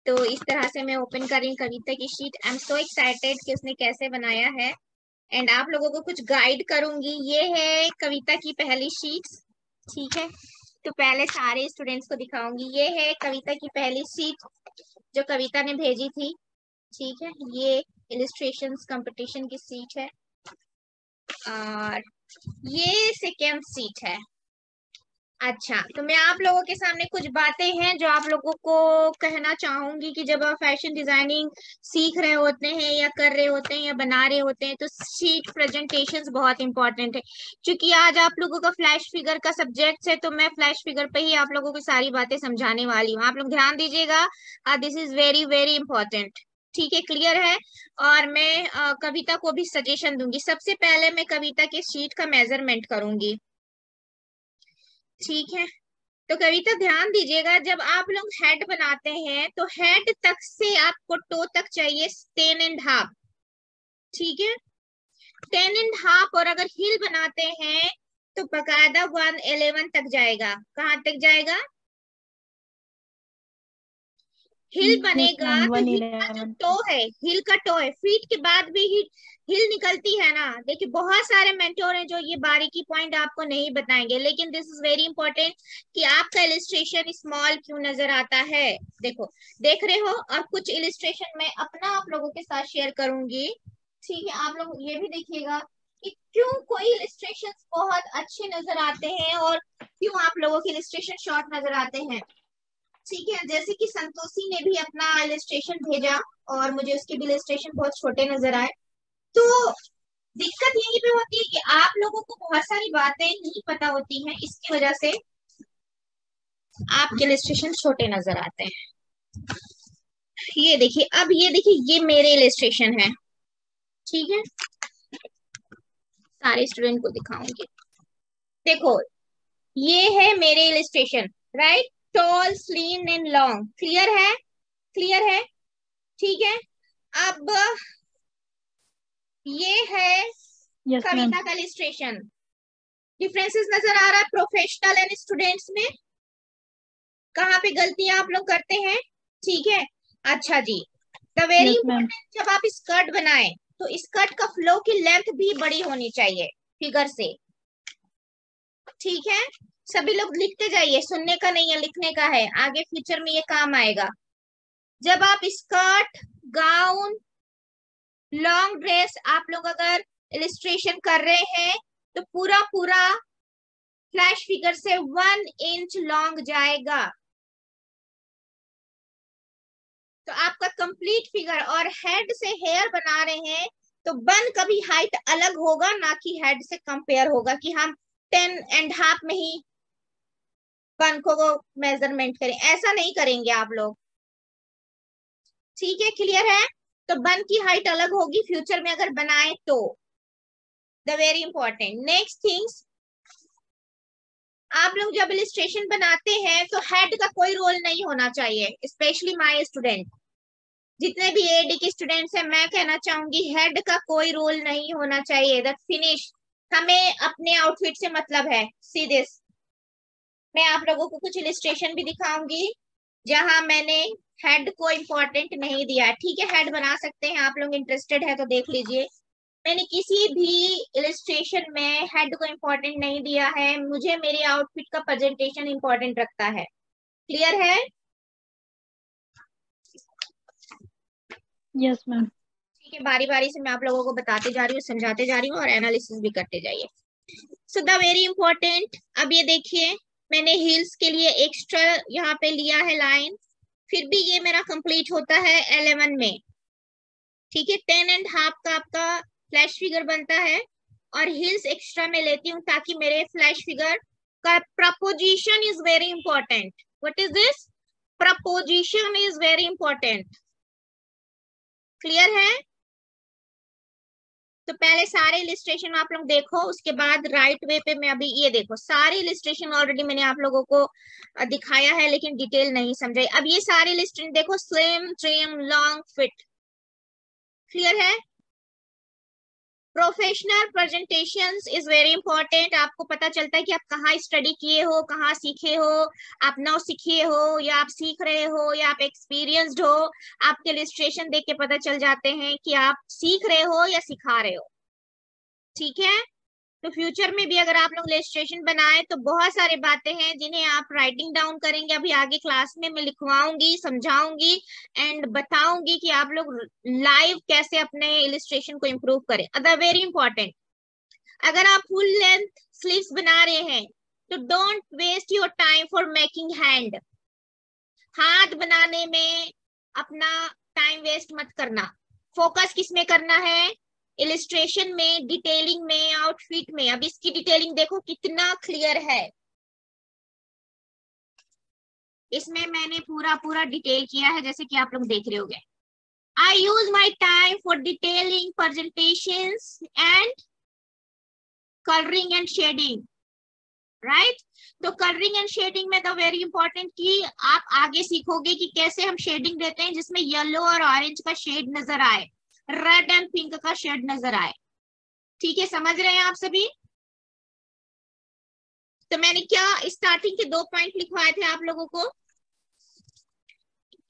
तो इस तरह से मैं ओपन कर रही हूँ कविता की sheet. I am so excited कि उसने कैसे बनाया है, एंड आप लोगों को कुछ गाइड करूंगी। ये है कविता की पहली शीट, ठीक है। तो पहले सारे स्टूडेंट्स को दिखाऊंगी। ये है कविता की पहली शीट जो कविता ने भेजी थी, ठीक है। ये इलिस्ट्रेशंस कंपटीशन की सीट है, और ये सेकेंड सीट है। अच्छा, तो मैं आप लोगों के सामने कुछ बातें हैं जो आप लोगों को कहना चाहूंगी कि जब आप फैशन डिजाइनिंग सीख रहे होते हैं या कर रहे होते हैं या बना रहे होते हैं, तो शीट प्रेजेंटेशंस बहुत इंपॉर्टेंट है। क्योंकि आज आप लोगों का फ्लैश फिगर का सब्जेक्ट है, तो मैं फ्लैश फिगर पे ही आप लोगों को सारी बातें समझाने वाली हूँ। आप लोग ध्यान दीजिएगा, this is very very important, ठीक है, क्लियर है। और मैं कविता को भी सजेशन दूंगी। सबसे पहले मैं कविता के शीट का मेजरमेंट करूंगी, ठीक है। तो कविता ध्यान दीजिएगा, जब आप लोग हेड बनाते हैं तो हेड तक से आपको टो तक चाहिए 10.5, ठीक है, 10.5। और अगर हिल बनाते हैं तो बकायदा 111 तक जाएगा। कहाँ तक जाएगा? हिल यस बनेगा मैम, तो हिल का जो 111। टो है, हिल का टो है, फीट के बाद भी हिल निकलती है ना। देखिए बहुत सारे मेंटोर हैं जो ये बारीकी पॉइंट आपको नहीं बताएंगे, लेकिन दिस इज वेरी इंपॉर्टेंट कि आपका इलिस्ट्रेशन स्मॉल क्यों नजर आता है। देखो, देख रहे हो? और कुछ इलिस्ट्रेशन मैं अपना आप लोगों के साथ शेयर करूंगी, ठीक है। आप लोग ये भी देखिएगा कि क्यों कोई इलिस्ट्रेशन बहुत अच्छे नजर आते हैं और क्यों आप लोगों के इलिस्ट्रेशन शॉर्ट नजर आते हैं, ठीक है। जैसे कि संतोषी ने भी अपना इलस्ट्रेशन भेजा और मुझे उसके भी इलस्ट्रेशन बहुत छोटे नजर आए। तो दिक्कत यहीं पे होती है कि आप लोगों को बहुत सारी बातें नहीं पता होती हैं, इसकी वजह से आपके इलस्ट्रेशन छोटे नजर आते हैं। ये देखिए, अब ये देखिए, ये मेरे इलस्ट्रेशन है, ठीक है। सारे स्टूडेंट को दिखाऊंगी। देखो, ये है मेरे illustration, right? Tall, slim and long, clear है? क्लियर है, ठीक है। अब ये है यस मैम। कविता का इलिस्ट्रेशन। डिफरेंसेस नजर आ रहा है प्रोफेशनल एंड स्टूडेंट्स में? कहाँ पे गलतियां आप लोग करते हैं, ठीक है। अच्छा जी, the very yes ma'am. Important, जब आप स्कर्ट बनाएं तो स्कर्ट का फ्लो की लेंथ भी बड़ी होनी चाहिए फिगर से, ठीक है। सभी लोग लिखते जाइए, सुनने का नहीं है, लिखने का है, आगे फ्यूचर में ये काम आएगा। जब आप स्कर्ट, गाउन, लॉन्ग ड्रेस आप लोग अगर इलिस्ट्रेशन कर रहे हैं तो पूरा पूरा फ्लैश फिगर से 1 इंच लॉन्ग जाएगा। तो आपका कंप्लीट फिगर, और हेड से हेयर बना रहे हैं तो बन का भी हाइट अलग होगा, ना कि हेड से कंपेयर होगा कि हम 10.5 में ही बन को मेजरमेंट करें, ऐसा नहीं करेंगे आप लोग, ठीक है, क्लियर है। तो बन की हाइट अलग होगी फ्यूचर में अगर बनाए तो। The very important next things, आप लोग जब इलिस्ट्रेशन बनाते हैं तो हेड का कोई रोल नहीं होना चाहिए, स्पेशली माय स्टूडेंट, जितने भी एडी के स्टूडेंट्स हैं, मैं कहना चाहूंगी हेड का कोई रोल नहीं होना चाहिए। दैट फिनिश, हमें अपने आउटफिट से मतलब है, सी दिस। मैं आप लोगों को कुछ इलिस्ट्रेशन भी दिखाऊंगी जहां मैंने हेड को इम्पोर्टेंट नहीं दिया, ठीक है। हेड बना सकते हैं आप लोग, इंटरेस्टेड है तो देख लीजिए। मैंने किसी भी इलिस्ट्रेशन में हेड को इम्पोर्टेंट नहीं दिया है, मुझे मेरे आउटफिट का प्रेजेंटेशन इम्पोर्टेंट रखता है, क्लियर है? Yes ma'am. ठीक है, बारी बारी से मैं आप लोगों को बताते जा रही हूँ, समझाते जा रही हूँ और एनालिसिस भी करते जाइए। सो द वेरी इंपॉर्टेंट, अब ये देखिए, मैंने हील्स के लिए एक्स्ट्रा यहाँ पे लिया है लाइन, फिर भी ये मेरा कंप्लीट होता है 11 में, ठीक है। 10.5 का आपका फ्लैश फिगर बनता है, और हिल्स एक्स्ट्रा में लेती हूँ ताकि मेरे फ्लैश फिगर का preposition is very important. What is this? Preposition is very important, clear है? तो पहले सारे इलिस्ट्रेशन आप लोग देखो, उसके बाद राइट वे पे मैं अभी ये देखो, सारे इलिस्ट्रेशन ऑलरेडी मैंने आप लोगों को दिखाया है, लेकिन डिटेल नहीं समझे। अब ये सारे इलिस्ट्रेशन देखो, slim, trim, long, fit, clear है? Professional presentations is very important. आपको पता चलता है कि आप कहाँ स्टडी किए हो, कहाँ सीखे हो, आप नौ सीखे हो या आप सीख रहे हो या आप एक्सपीरियंस्ड हो। आपके इलस्ट्रेशन देख के पता चल जाते हैं कि आप सीख रहे हो या सिखा रहे हो। ठीक है, तो फ्यूचर में भी अगर आप लोग इलस्ट्रेशन बनाए तो बहुत सारी बातें हैं जिन्हें आप राइटिंग डाउन करेंगे। अभी आगे क्लास में मैं लिखवाऊंगी, समझाऊंगी एंड बताऊंगी कि आप लोग लाइव कैसे अपने इलस्ट्रेशन को इम्प्रूव करें। अदर वेरी इंपॉर्टेंट, अगर आप फुल लेंथ स्लीव्स बना रहे हैं तो don't waste your time for making hand. हाथ बनाने में अपना टाइम वेस्ट मत करना। फोकस किस में करना है? इलिस्ट्रेशन में, डिटेलिंग में, आउटफिट में। अब इसकी डिटेलिंग देखो कितना क्लियर है। इसमें मैंने पूरा पूरा डिटेल किया है जैसे कि आप लोग देख रहे होंगे। I use my time for detailing presentations and coloring and shading, right? तो कलरिंग एंड शेडिंग में तो वेरी इंपॉर्टेंट कि आप आगे सीखोगे कि कैसे हम शेडिंग देते हैं जिसमें येलो और ऑरेंज का शेड नजर आए, रेड एंड पिंक का शेड नजर आए। ठीक है, समझ रहे हैं आप सभी? तो मैंने क्या स्टार्टिंग के 2 पॉइंट लिखवाए थे आप लोगों को।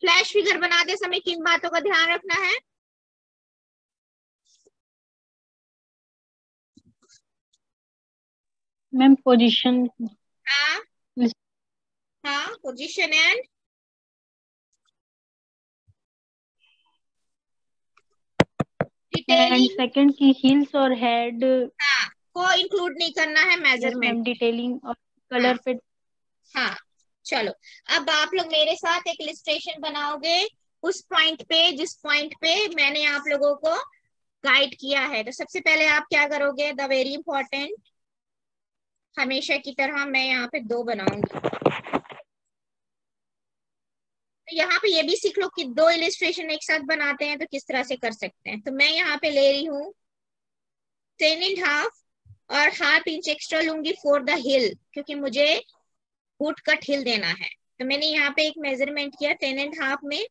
फ्लैश फिगर बनाते समय किन बातों का ध्यान रखना है? Ma'am position. हाँ हाँ, पोजीशन एंड डिटेलिंग। सेकंड की हील्स और हेड हाँ, को इंक्लूड नहीं करना है यस मेजरमेंट। मैम, डिटेलिंग और हाँ कलर पे। हाँ, चलो अब आप लोग मेरे साथ एक इलस्ट्रेशन बनाओगे उस पॉइंट पे जिस पॉइंट पे मैंने आप लोगों को गाइड किया है। तो सबसे पहले आप क्या करोगे? द वेरी इंपॉर्टेंट, हमेशा की तरह मैं यहाँ पे 2 बनाऊंगी। तो यहाँ पे ये भी सीख लो कि 2 इलिस्ट्रेशन एक साथ बनाते हैं तो किस तरह से कर सकते हैं। तो मैं यहाँ पे ले रही हूँ 10.5 और ½ इंच एक्स्ट्रा लूंगी फॉर द हिल, क्योंकि मुझे बूट कट हिल देना है। तो मैंने यहाँ पे एक मेजरमेंट किया 10.5 में